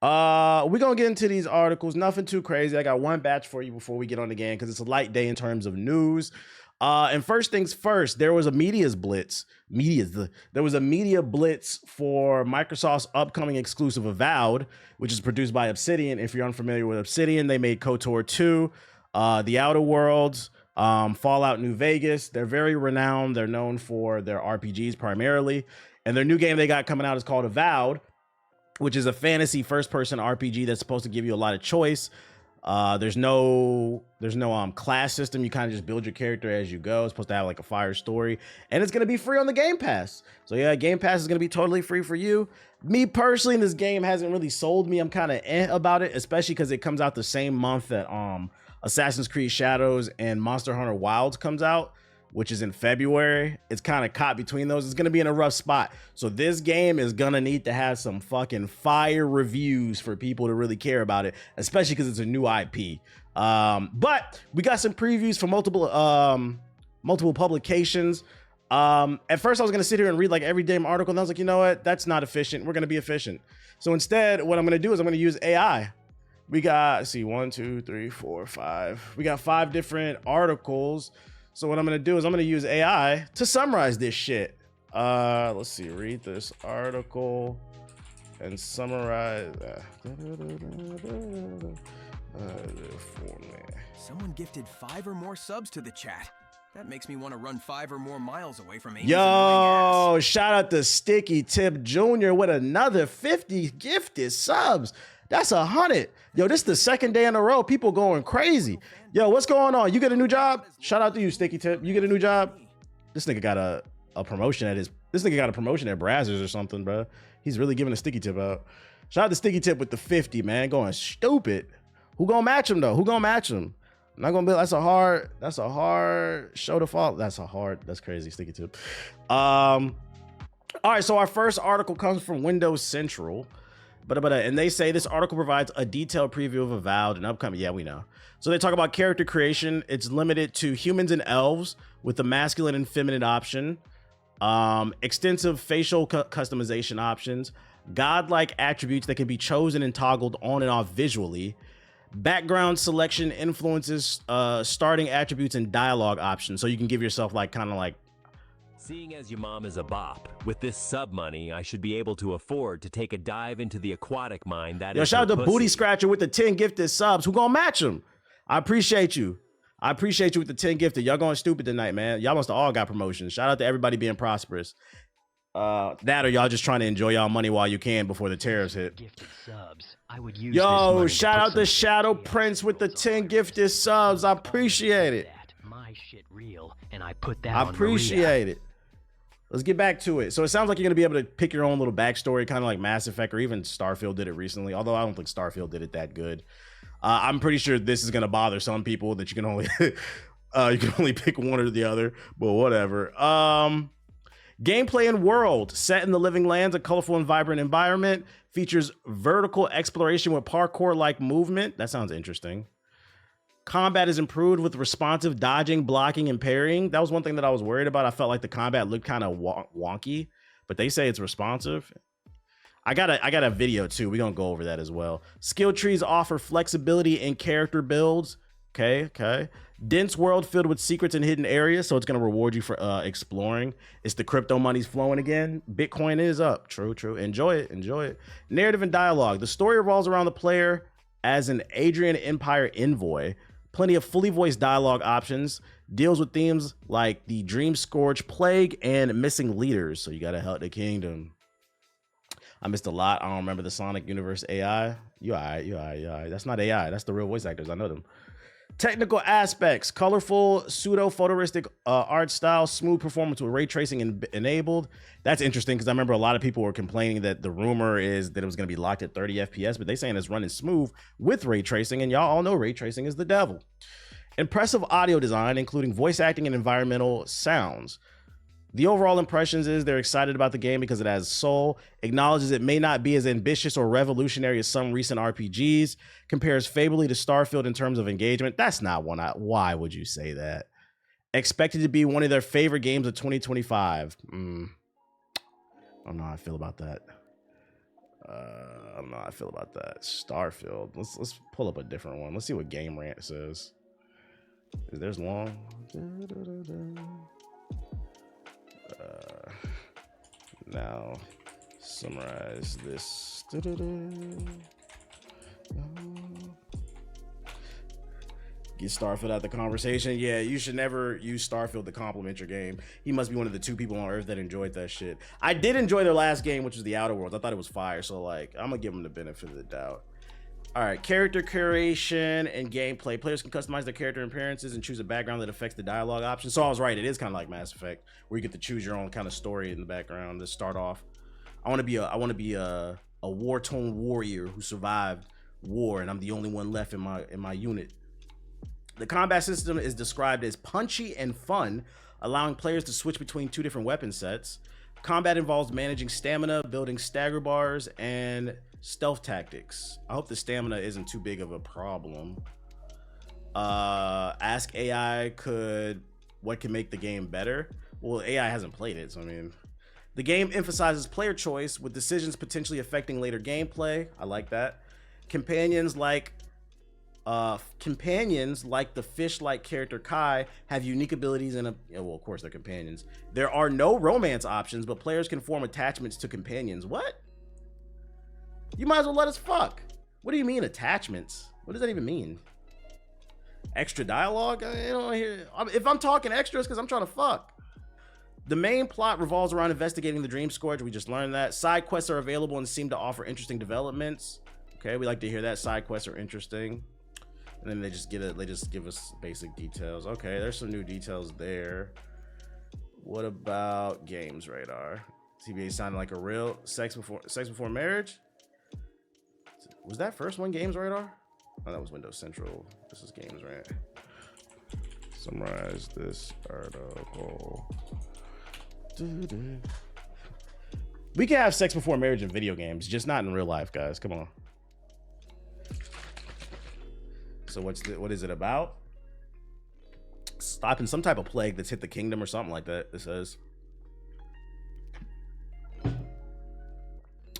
We're gonna get into these articles. Nothing too crazy. I got one batch for you before we get on the game because it's a light day in terms of news. And first things first, there was a there was a media blitz for Microsoft's upcoming exclusive Avowed, which is produced by Obsidian. If you're unfamiliar with Obsidian, they made KOTOR 2, The Outer Worlds, Fallout New Vegas. They're very renowned. They're known for their RPGs primarily. And their new game they got coming out is called Avowed, which is a fantasy first-person RPG that's supposed to give you a lot of choice. There's no class system. You kind of just build your character as you go. It's supposed to have like a fire story, and it's gonna be free on the Game Pass. So yeah, Game Pass is gonna be totally free for you. Me personally, this game hasn't really sold me. I'm kind of about it, especially because it comes out the same month that Assassin's Creed Shadows and Monster Hunter Wilds comes out, which is in February. It's kind of caught between those. It's going to be in a rough spot. So this game is going to need to have some fucking fire reviews for people to really care about it, especially because it's a new IP. But we got some previews for multiple publications. At first I was going to sit here and read like every damn article, and I was like, you know what? That's not efficient. We're going to be efficient. So instead, what I'm going to do is I'm going to use AI. We got, let's see, 1, 2, 3, 4, 5. We got 5 different articles. So what I'm gonna do is I'm gonna use AI to summarize this shit. Let's see, read this article and summarize. Someone gifted 5 or more subs to the chat. That makes me want to run 5 or more miles away from Amy's Yo, shout out to Sticky Tip Jr. with another 50 gifted subs. That's 100. Yo, this is the second day in a row. People going crazy. Yo, what's going on? You get a new job? Shout out to you, Sticky Tip. You get a new job? This nigga got a promotion at Brazzers or something, bro. He's really giving a Sticky Tip out. Shout out to Sticky Tip with the 50, man. Going stupid. Who gonna match him though? Who gonna match him? I'm not gonna be. That's a hard show to follow. That's crazy, Sticky Tip. All right, so our first article comes from Windows Central. And they say this article provides a detailed preview of Avowed and upcoming. Yeah, we know. So they talk about character creation. It's limited to humans and elves with the masculine and feminine option. Extensive facial customization options. Godlike attributes that can be chosen and toggled on and off visually. Background selection influences starting attributes and dialogue options. So you can give yourself Seeing as your mom is a bop, with this sub money, I should be able to afford to take a dive into the aquatic mine that is. Shout out to Booty Scratcher with the 10 gifted subs. Who gonna match him? I appreciate you. With the 10 gifted. Y'all going stupid tonight, man. Y'all must have all got promotions. Shout out to everybody being prosperous. That or y'all just trying to enjoy y'all money while you can before the tariffs hit. Gifted subs. I would use Yo, shout out to Shadow Prince with the 10 gifted subs. I appreciate it. My shit real, and I put that I appreciate it. Let's get back to it. So it sounds like you're going to be able to pick your own little backstory, kind of like Mass Effect, or even Starfield did it recently, although I don't think Starfield did it that good. I'm pretty sure this is going to bother some people that you can only you can only pick one or the other, but whatever. Gameplay and world. Set in the living lands, a colorful and vibrant environment. Features vertical exploration with parkour-like movement. That sounds interesting. Combat is improved with responsive dodging, blocking, and parrying. That was one thing that I was worried about. I felt like the combat looked kind of wonky, but they say it's responsive. I got a video too. We're gonna go over that as well. Skill trees offer flexibility in character builds. Okay. Dense world filled with secrets and hidden areas, so it's gonna reward you for exploring. It's the crypto money's flowing again. Bitcoin is up. True. Enjoy it. Narrative and dialogue. The story revolves around the player as an Adrian Empire envoy. Plenty of fully voiced dialogue options. Deals with themes like the Dream Scourge Plague and missing leaders. So you gotta help the kingdom. I missed a lot. I don't remember the Sonic Universe AI. You all right. That's not AI. That's the real voice actors. I know them. Technical aspects: colorful, pseudo-photorealistic art style, smooth performance with ray tracing enabled. That's interesting because I remember a lot of people were complaining that the rumor is that it was going to be locked at 30 FPS, but they're saying it's running smooth with ray tracing, and y'all all know ray tracing is the devil. Impressive audio design, including voice acting and environmental sounds. The overall impressions is they're excited about the game because it has soul, acknowledges it may not be as ambitious or revolutionary as some recent RPGs, compares favorably to Starfield in terms of engagement. That's not one. Why would you say that? Expected to be one of their favorite games of 2025. I don't know how I feel about that. I don't know how I feel about that. Starfield. Let's pull up a different one. Let's see what Game Rant says. There's long. Now summarize this. Get Starfield out the conversation. Yeah, you should never use Starfield to compliment your game. He must be one of the 2 people on Earth that enjoyed that shit. I did enjoy their last game, which was the Outer Worlds. I thought it was fire, so like, I'm gonna give them the benefit of the doubt. All right, character curation and gameplay. Players can customize their character appearances and choose a background that affects the dialogue options. So I was right, it is kind of like Mass Effect, where you get to choose your own kind of story in the background to start off. I want to be a war-torn warrior who survived war, and I'm the only one left in my unit. The combat system is described as punchy and fun, allowing players to switch between 2 different weapon sets. Combat involves managing stamina, building stagger bars, and stealth tactics. I hope the stamina isn't too big of a problem. Ask AI what can make the game better? Well, AI hasn't played it, so I mean. The game emphasizes player choice with decisions potentially affecting later gameplay. I like that. Companions like the fish-like character Kai have unique abilities and well, of course they're companions. There are no romance options, but players can form attachments to companions. What? You might as well let us fuck. What do you mean attachments? What does that even mean? Extra dialogue? If I'm talking extras, because I'm trying to fuck. The main plot revolves around investigating the Dream Scourge. We just learned that. Side quests are available and seem to offer interesting developments. Okay, we like to hear that. Side quests are interesting. And then they just give us basic details. Okay, there's some new details there. What about games radar? TBA sounded like a real sex before marriage. Was that first one Games Radar? Oh, that was Windows Central. This is Games Rant. Summarize this article. We can have sex before marriage in video games, just not in real life, guys. Come on. So what is it about? Stopping some type of plague that's hit the kingdom or something like that, it says.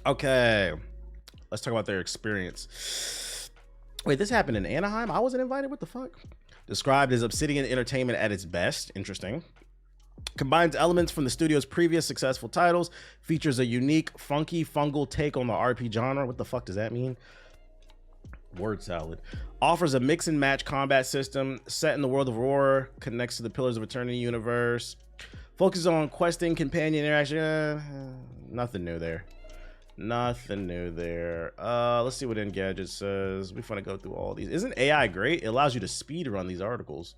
Okay. Let's talk about their experience. Wait, this happened in Anaheim? I wasn't invited? What the fuck? Described as Obsidian Entertainment at its best. Interesting. Combines elements from the studio's previous successful titles. Features a unique, funky, fungal take on the RP genre. What the fuck does that mean? Word salad. Offers a mix and match combat system set in the world of Aurora. Connects to the Pillars of Eternity universe. Focuses on questing, companion interaction. Nothing new there. Nothing new there. Let's see what Engadget says. We finna go through all these. Isn't AI great? It allows you to speed run these articles.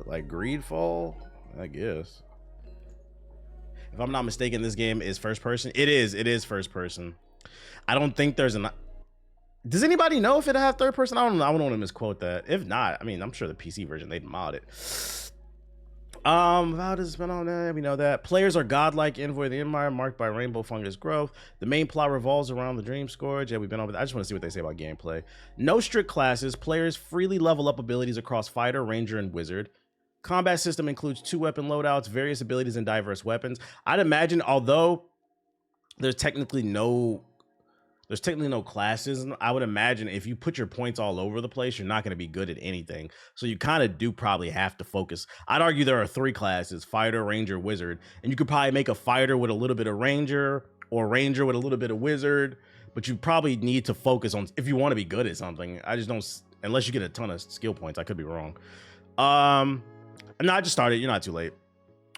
Like Greedfall, I guess. If I'm not mistaken, this game is first person. It is first person. I don't think there's an. Does anybody know if it have third person? I don't know. I don't want to misquote that. If not, I mean, I'm sure the PC version they'd mod it. Avowed has been on there. We know that. Players are godlike envoy of the Empire, marked by rainbow fungus growth. The main plot revolves around the Dream Scourge. Yeah, we've been over that. I just want to see what they say about gameplay. No strict classes. Players freely level up abilities across fighter, ranger, and wizard. Combat system includes 2 weapon loadouts, various abilities, and diverse weapons. I'd imagine, although there's technically no classes, I would imagine if you put your points all over the place, you're not going to be good at anything. So you kind of do probably have to focus. I'd argue there are 3 classes: fighter, ranger, wizard. And you could probably make a fighter with a little bit of ranger, or ranger with a little bit of wizard. But you probably need to focus on, if you want to be good at something. I just don't, unless you get a ton of skill points. I could be wrong. No, I just started. You're not too late.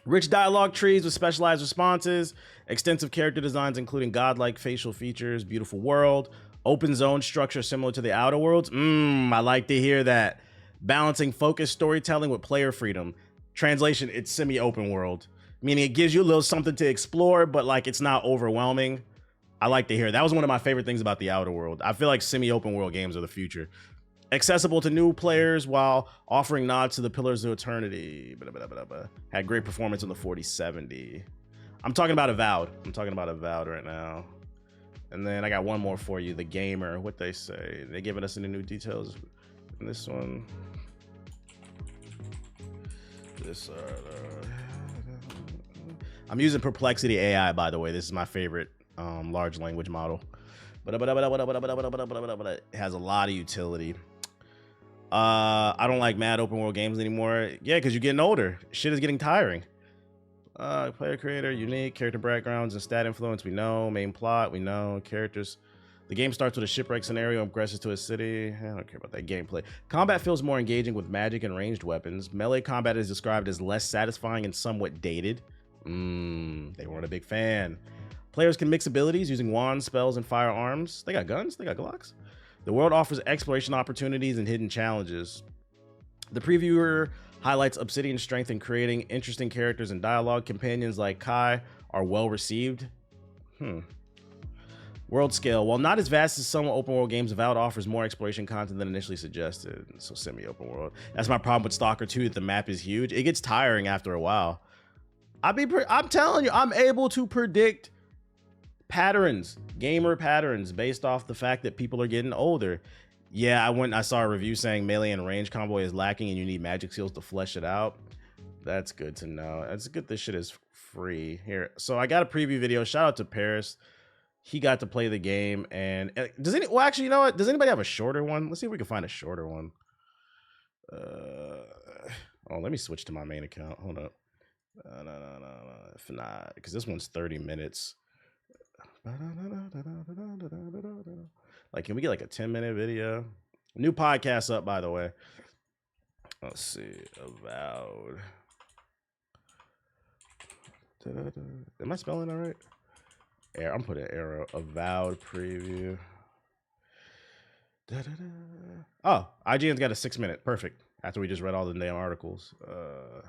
Rich dialogue trees with specialized responses, extensive character designs, including godlike facial features, beautiful world, open zone structure similar to the Outer Worlds. I like to hear that. Balancing focused storytelling with player freedom. Translation, it's semi-open world, meaning it gives you a little something to explore, but like it's not overwhelming. I like to hear. That was one of my favorite things about the Outer World. I feel like semi-open world games are the future. Accessible to new players while offering nods to the Pillars of Eternity. Had great performance on the 4070. I'm talking about Avowed. I'm talking about Avowed right now. And then I got one more for you. The Gamer. What they say. They giving us any new details in this one. this. I'm using Perplexity AI, by the way. This is my favorite large language model. But it has a lot of utility. I don't like mad open world games anymore. Yeah, because you're getting older. Shit is getting tiring. Player creator, unique, character backgrounds and stat influence, we know. Main plot, we know. Characters. The game starts with a shipwreck scenario and progresses to a city. I don't care about that gameplay. Combat feels more engaging with magic and ranged weapons. Melee combat is described as less satisfying and somewhat dated. They weren't a big fan. Players can mix abilities using wands, spells, and firearms. They got guns, they got Glocks. The world offers exploration opportunities and hidden challenges. The previewer highlights Obsidian's strength in creating interesting characters and dialogue. Companions like Kai are well received. World scale. While not as vast as some open world games, Avowed offers more exploration content than initially suggested. So semi-open world. That's my problem with Stalker 2, that the map is huge. It gets tiring after a while. I'm telling you, I'm able to predict patterns, gamer patterns, based off the fact that people are getting older. Yeah, I saw a review saying melee and range combo is lacking and you need magic skills to flesh it out. That's good to know. It's good this shit is free here. So I got a preview video. Shout out to Paris. He got to play the game, and well, actually, you know what? Does anybody have a shorter one? Let's see if we can find a shorter one. Oh, let me switch to my main account. Hold up. No. If not, because this one's 30 minutes. Like, can we get like a 10-minute video? New podcast up, by the way. Let's see. Avowed. Am I spelling all right? I'm putting arrow. Avowed preview. Oh, IGN's got a 6-minute. Perfect. After we just read all the damn articles. All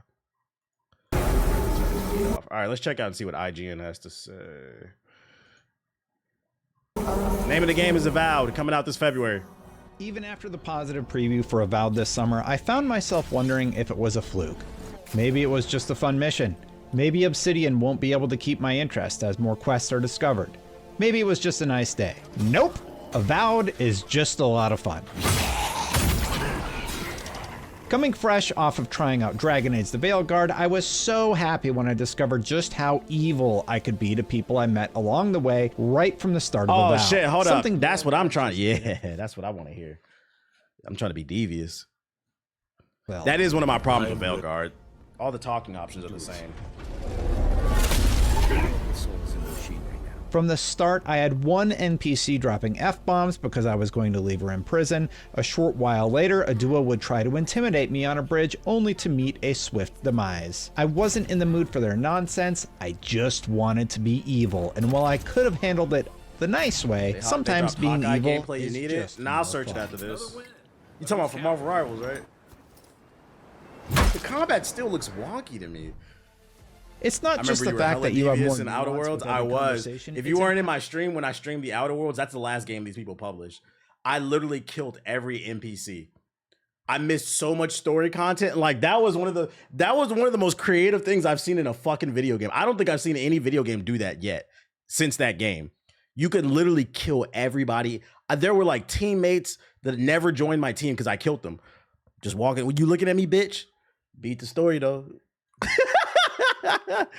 right, let's check out and see what IGN has to say. Name of the game is Avowed, coming out this February. Even after the positive preview for Avowed this summer, I found myself wondering if it was a fluke. Maybe it was just a fun mission. Maybe Obsidian won't be able to keep my interest as more quests are discovered. Maybe it was just a nice day. Nope! Avowed is just a lot of fun. Coming fresh off of trying out Dragon Age the Veilguard, I was so happy when I discovered just how evil I could be to people I met along the way right from the start of Avowed. Oh shit, hold up. That's what I'm trying. Yeah, that's what I want to hear. I'm trying to be devious. Well, that is one of my problems with Veilguard. All the talking options are the same. From the start, I had one NPC dropping F-bombs because I was going to leave her in prison. A short while later, a duo would try to intimidate me on a bridge only to meet a swift demise. I wasn't in the mood for their nonsense, I just wanted to be evil. And while I could have handled it the nice way, sometimes being evil is just I'll search it after this. You talking about from Marvel Rivals, right? The combat still looks wonky to me. It's not just the fact that you have more in Outer Worlds. I was. If you weren't in my stream when I streamed the Outer Worlds, that's the last game these people published. I literally killed every NPC. I missed so much story content. Like that was one of the most creative things I've seen in a fucking video game. I don't think I've seen any video game do that yet since that game. You could literally kill everybody. There were like teammates that never joined my team because I killed them. Just walking. Were you looking at me, bitch? Beat the story though.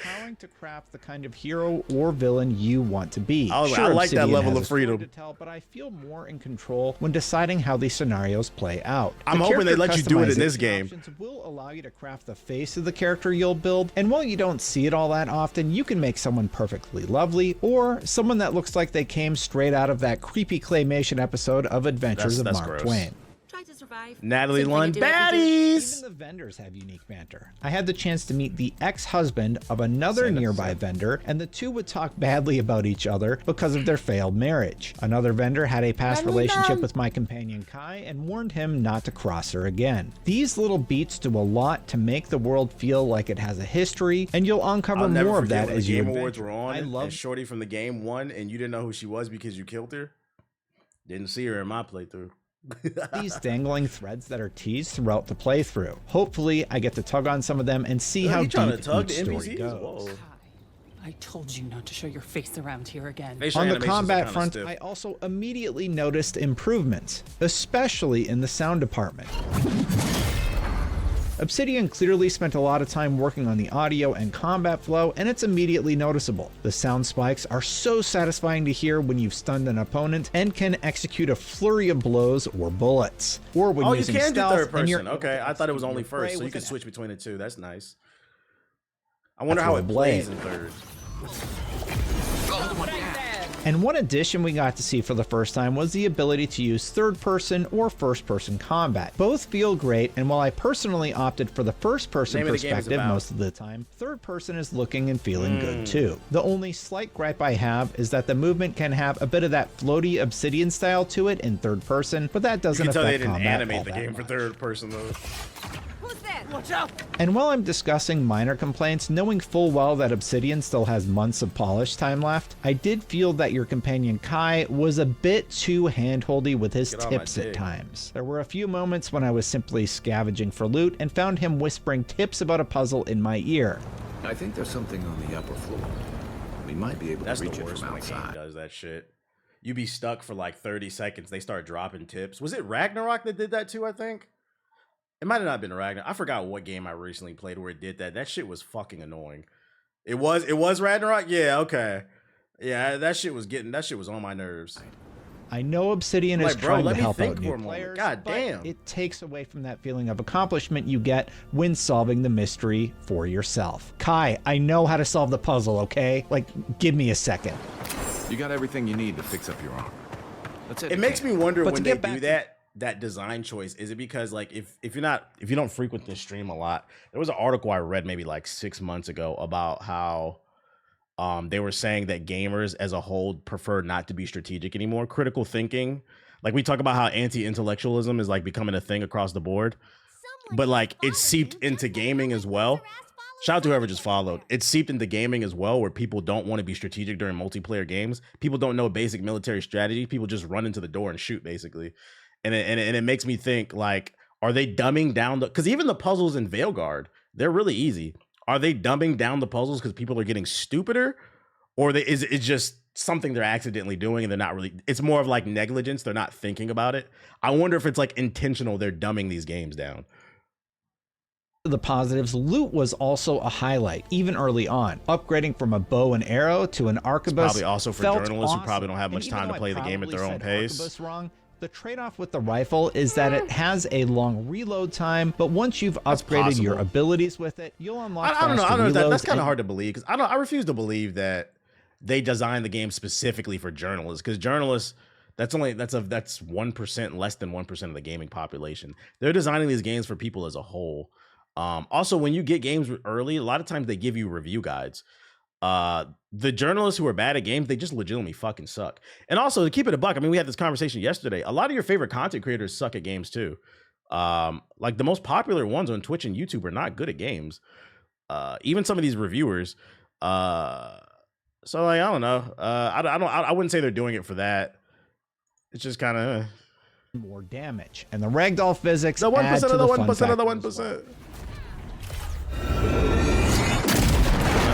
Trying to craft the kind of hero or villain you want to be. I like that level of freedom. To tell, but I feel more in control when deciding how these scenarios play out. I'm hoping they let you do it in this game. Options will allow you to craft the face of the character you'll build, and while you don't see it all that often, you can make someone perfectly lovely or someone that looks like they came straight out of that creepy claymation episode of Adventures of Mark Twain. Natalie Lund baddies. Even the vendors have unique banter. I had the chance to meet the ex-husband of another nearby vendor, and the two would talk badly about each other because of their failed marriage. Another vendor had a past relationship with my companion Kai and warned him not to cross her again. These little beats do a lot to make the world feel like it has a history, and you'll uncover more of that as you Game Awards were on. I love Shorty from the game won, and you didn't know who she was because you killed her. Didn't see her in my playthrough. These dangling threads that are teased throughout the playthrough. Hopefully, I get to tug on some of them and see how deep each story goes. I told you not to show your face around here again. On the combat front, I also immediately noticed improvements, especially in the sound department. Obsidian clearly spent a lot of time working on the audio and combat flow, and it's immediately noticeable. The sound spikes are so satisfying to hear when you've stunned an opponent and can execute a flurry of blows or bullets. Or when using you can do stealth, third and you're person. Okay, I thought it was only first, so you can switch between the two. That's nice. I wonder how it plays in third. And one addition we got to see for the first time was the ability to use third-person or first-person combat. Both feel great, and while I personally opted for the first-person perspective most of the time, third-person is looking and feeling good too. The only slight gripe I have is that the movement can have a bit of that floaty Obsidian style to it in third-person, but that doesn't affect combat. You can tell they didn't animate the game for third-person though. Watch out! And while I'm discussing minor complaints, knowing full well that Obsidian still has months of polish time left, I did feel that your companion Kai was a bit too handholdy with his tips at times. There were a few moments when I was simply scavenging for loot and found him whispering tips about a puzzle in my ear. I think there's something on the upper floor. We might be able to reach it from outside. That's the worst when a game does that shit. You be stuck for like 30 seconds, they start dropping tips. Was it Ragnarok that did that too, I think? It might have not been Ragnarok. I forgot what game I recently played where it did that. That shit was fucking annoying. It was Ragnarok? Yeah, okay. Yeah, that shit was on my nerves. I know Obsidian is trying to help out new players, God damn. but it takes away from that feeling of accomplishment you get when solving the mystery for yourself. Kai, I know how to solve the puzzle, okay? Like, give me a second. You got everything you need to fix up your armor. That's it. It makes me wonder when they do that design choice. Is it because like if you don't frequent this stream a lot, there was an article I read maybe like 6 months ago about how they were saying that gamers as a whole prefer not to be strategic anymore. Critical thinking, like we talk about how anti-intellectualism is like becoming a thing across the board, but like it's seeped into gaming as well. Shout out to whoever just followed. It's seeped into gaming as well, where people don't want to be strategic during multiplayer games. People don't know basic military strategy. People just run into the door and shoot basically. And it makes me think, like, are they dumbing down because even the puzzles in Veilguard, they're really easy. Are they dumbing down the puzzles because people are getting stupider? Or is it just something they're accidentally doing and they're not really, it's more of like negligence. They're not thinking about it. I wonder if it's like intentional. They're dumbing these games down. The positives, loot was also a highlight, even early on. Upgrading from a bow and arrow to an arquebus. It's probably also for journalists who probably don't have much time to play the game at their own pace. The trade-off with the rifle is that it has a long reload time, but once you've upgraded your abilities with it, you'll unlock faster reloads. I don't know. That's kind of hard to believe because I refuse to believe that they designed the game specifically for journalists, because journalists, that's 1%, less than 1% of the gaming population. They're designing these games for people as a whole. Also, when you get games early, a lot of times they give you review guides. The journalists who are bad at games, they just legitimately fucking suck. And also, to keep it a buck, I mean, we had this conversation yesterday. A lot of your favorite content creators suck at games too. Like the most popular ones on Twitch and YouTube are not good at games. Even some of these reviewers. So like, I don't know. I wouldn't say they're doing it for that. It's just kind of more damage, and the ragdoll physics. The 1% of the 1% of the 1%.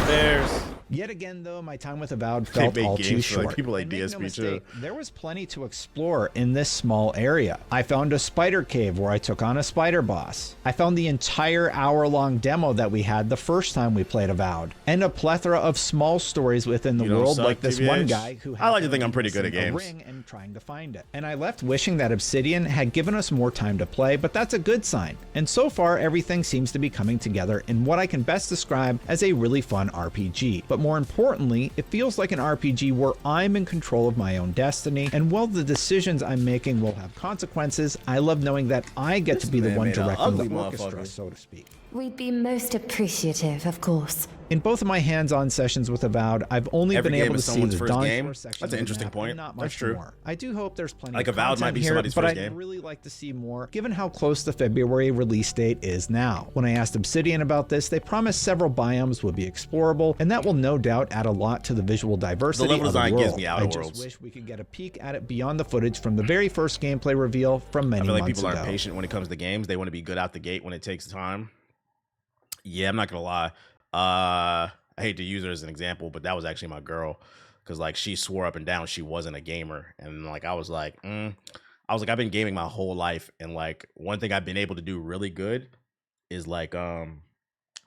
There's. Yet again, though, my time with Avowed felt all too short. Like people like DSP too. There was plenty to explore in this small area. I found a spider cave where I took on a spider boss. I found the entire hour-long demo that we had the first time we played Avowed, and a plethora of small stories within the world, like this one guy who I like to think I'm pretty good at games. Ring and trying to find it. And I left wishing that Obsidian had given us more time to play, but that's a good sign. And so far, everything seems to be coming together in what I can best describe as a really fun RPG. But more importantly, it feels like an RPG where I'm in control of my own destiny, and while the decisions I'm making will have consequences, I love knowing that I get to be the one directing the orchestra, so to speak. We'd be most appreciative, of course. In both of my hands-on sessions with Avowed, I've only been able to see the Dawn section. That's an interesting point. That's true. I do hope there's plenty like of Avowed might be here, somebody's but first game. I'd really like to see more, given how close the February release date is now. When I asked Obsidian about this, they promised several biomes would be explorable, and that will no doubt add a lot to the visual diversity of the world. Gives me Outer Worlds. I just wish we could get a peek at it beyond the footage from the very first gameplay reveal from many months ago. I feel like people aren't patient when it comes to games. They want to be good out the gate when it takes time. Yeah, I'm not gonna lie. I hate to use her as an example, but that was actually my girl, because like she swore up and down she wasn't a gamer, and like I was like, I've been gaming my whole life, and like one thing I've been able to do really good is like I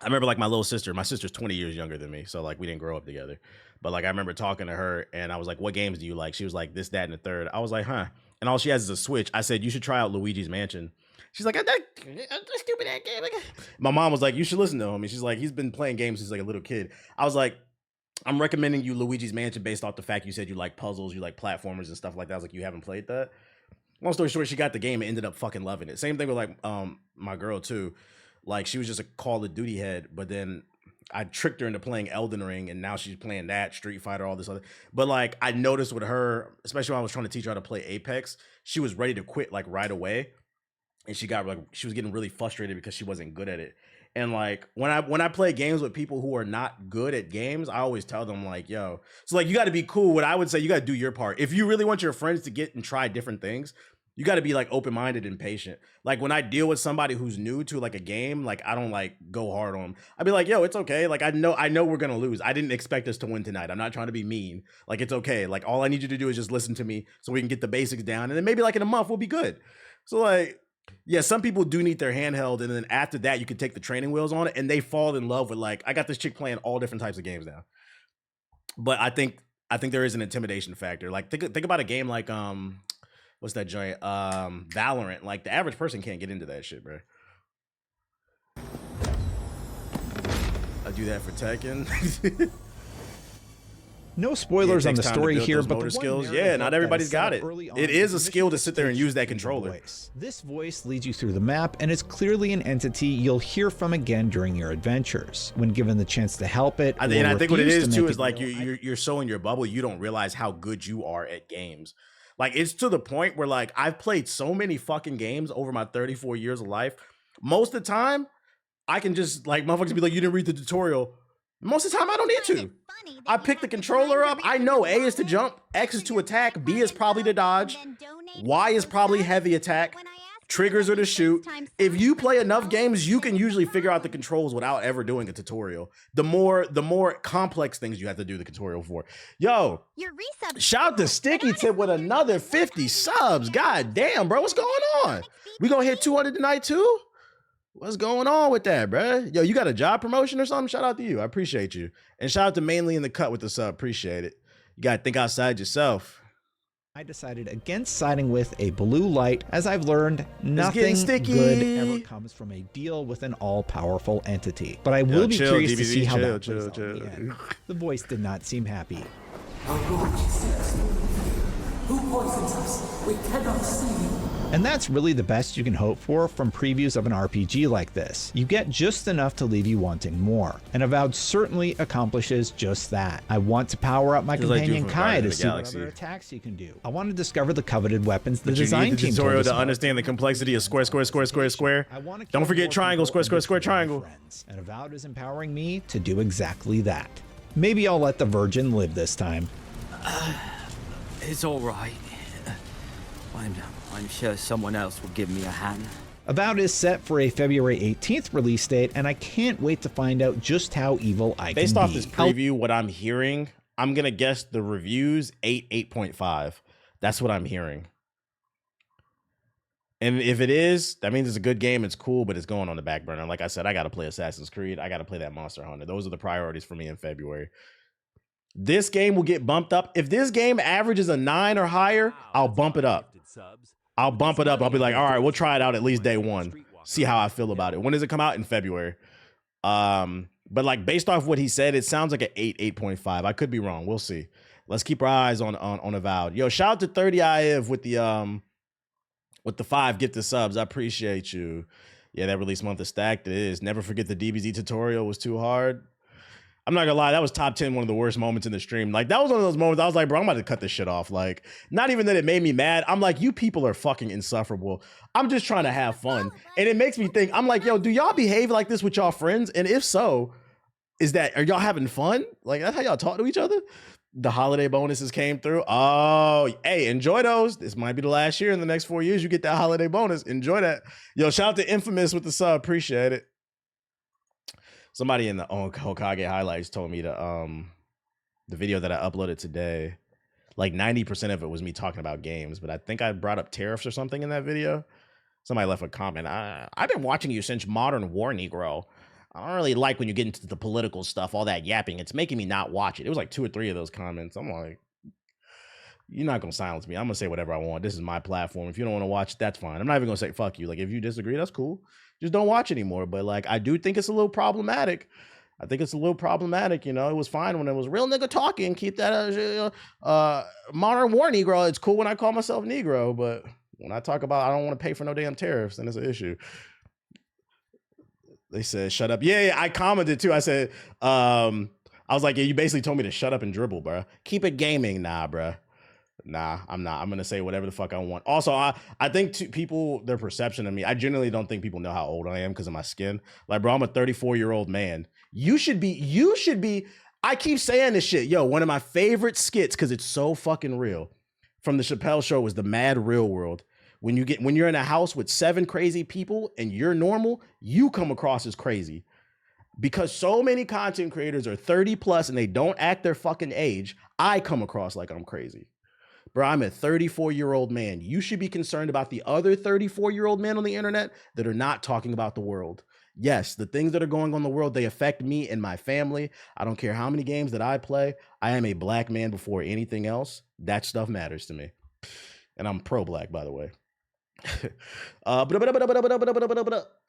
remember like my sister's 20 years younger than me, so like we didn't grow up together. But like I remember talking to her and I was like, "What games do you like?" She was like, "This, that, and the third." I was like, "Huh." And all she has is a Switch. I said, "You should try out Luigi's Mansion." She's like, "That stupid ass game." My mom was like, "You should listen to him." And she's like, "He's been playing games since like a little kid." I was like, "I'm recommending you Luigi's Mansion based off the fact you said you like puzzles, you like platformers and stuff like that." I was like, "You haven't played that?" Long story short, she got the game and ended up fucking loving it. Same thing with like my girl too. Like she was just a Call of Duty head, but then I tricked her into playing Elden Ring, and now she's playing that Street Fighter, all this other. But like I noticed with her, especially when I was trying to teach her how to play Apex, she was ready to quit like right away, and she was getting really frustrated because she wasn't good at it. And like when I play games with people who are not good at games, I always tell them like, "Yo, so like you got to be cool." What I would say, you got to do your part. If you really want your friends to get and try different things, you got to be like open-minded and patient. Like when I deal with somebody who's new to like a game, like I don't like go hard on them. I'd be like, "Yo, it's okay. Like I know we're gonna lose. I didn't expect us to win tonight. I'm not trying to be mean. Like it's okay. Like all I need you to do is just listen to me so we can get the basics down, and then maybe like in a month we'll be good." So like, yeah, some people do need their handheld, and then after that you can take the training wheels on it, and they fall in love with like I got this chick playing all different types of games now. But I think there is an intimidation factor. Like think about a game like what's that joint? Valorant. Like the average person can't get into that shit, bro. I do that for Tekken. No spoilers on the story here, but motor skills. Yeah, not everybody's got it. It is a skill to sit there and use that controller. This voice leads you through the map, and it's clearly an entity you'll hear from again during your adventures. When given the chance to help it, and I think what it is too is like you're so in your bubble, you don't realize how good you are at games. Like it's to the point where like I've played so many fucking games over my 34 years of life. Most of the time, I can just like motherfuckers be like, "You didn't read the tutorial." Most of the time, I don't need to. I pick the controller up. I know A is to jump, X is to attack, B is probably to dodge, Y is probably heavy attack, triggers are to shoot. If you play enough games, you can usually figure out the controls without ever doing a tutorial. The more complex things you have to do the tutorial for. Yo, shout out to Sticky Tip with another 50 subs. God damn, bro, what's going on? We gonna hit 200 tonight too? What's going on with that, bro? Yo, you got a job promotion or something? Shout out to you. I appreciate you. And shout out to Mainly in the Cut with the sub. Appreciate it. You got to think outside yourself. I decided against siding with a blue light, as I've learned nothing good ever comes from a deal with an all-powerful entity. But I will be curious to see how that plays out in the end. The voice did not seem happy. Who poisons us? We cannot see. And that's really the best you can hope for from previews of an RPG like this. You get just enough to leave you wanting more, and Avowed certainly accomplishes just that. I want to power up my companion Kai to see what other attacks he can do. I want to discover the coveted weapons the design team told us to understand the complexity of square. Don't forget triangle, square, triangle. And Avowed is empowering me to do exactly that. Maybe I'll let the Virgin live this time. It's all right. I'm sure someone else will give me a hand. Avowed is set for a February 18th release date, and I can't wait to find out just how evil I can be. Based off this preview, what I'm hearing, I'm going to guess the reviews 8.5. That's what I'm hearing. And if it is, that means it's a good game. It's cool, but it's going on the back burner. Like I said, I got to play Assassin's Creed. I got to play that Monster Hunter. Those are the priorities for me in February. This game will get bumped up. If this game averages a 9 or higher, I'll bump it up. I'll bump it up. I'll be like, all right, we'll try it out at least day one. See how I feel about it. When does it come out? In February. But like based off what he said, it sounds like an 8.5. I could be wrong. We'll see. Let's keep our eyes on Avowed. Yo, shout out to 30 IF with the 5 gifted subs. I appreciate you. Yeah, that release month is stacked. It is. Never forget the DBZ tutorial was too hard. I'm not gonna lie, that was top 10, one of the worst moments in the stream. Like, that was one of those moments I was like, bro, I'm about to cut this shit off. Like, not even that it made me mad. I'm like, you people are fucking insufferable. I'm just trying to have fun. And it makes me think, I'm like, yo, do y'all behave like this with y'all friends? And if so, are y'all having fun? Like, that's how y'all talk to each other? The holiday bonuses came through. Oh, hey, enjoy those. This might be the last year. In the next 4 years, you get that holiday bonus. Enjoy that. Yo, shout out to Infamous with the sub. Appreciate it. Somebody in the Hokage highlights told me the video that I uploaded today, like 90% of it was me talking about games, but I think I brought up tariffs or something in that video. Somebody left a comment. I've been watching you since Modern War Negro. I don't really like when you get into the political stuff, all that yapping. It's making me not watch it. It was like 2 or 3 of those comments. I'm like, you're not going to silence me. I'm going to say whatever I want. This is my platform. If you don't want to watch, that's fine. I'm not even going to say fuck you. Like, if you disagree, that's cool. Just don't watch anymore. But like, I do think it's a little problematic. I think it's a little problematic. You know, it was fine when it was real nigga talking. Keep that Modern War Negro. It's cool when I call myself Negro, but when I talk about I don't want to pay for no damn tariffs, then it's an issue. They said shut up. Yeah, I commented too. I said, I was like, yeah, you basically told me to shut up and dribble, bro. Keep it gaming, nah, bro. Nah, I'm not. I'm gonna say whatever the fuck I want. Also, I think people, their perception of me, I generally don't think people know how old I am because of my skin. Like, bro, I'm a 34-year-old man. You should be. I keep saying this shit. Yo, one of my favorite skits, because it's so fucking real, from the Chappelle Show was the Mad Real World. When you're in a house with 7 crazy people and you're normal, you come across as crazy. Because so many content creators are 30 plus and they don't act their fucking age, I come across like I'm crazy. Bro, I'm a 34-year-old man. You should be concerned about the other 34-year-old men on the internet that are not talking about the world. Yes, the things that are going on in the world, they affect me and my family. I don't care how many games that I play. I am a black man before anything else. That stuff matters to me. And I'm pro-black, by the way. All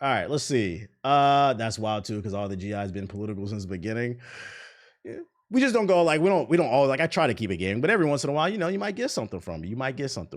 right, let's see. That's wild too, because all the GI's been political since the beginning. Yeah. We just don't go like we don't all like I try to keep it game, but every once in a while, you know, you might get something from me. You might get something.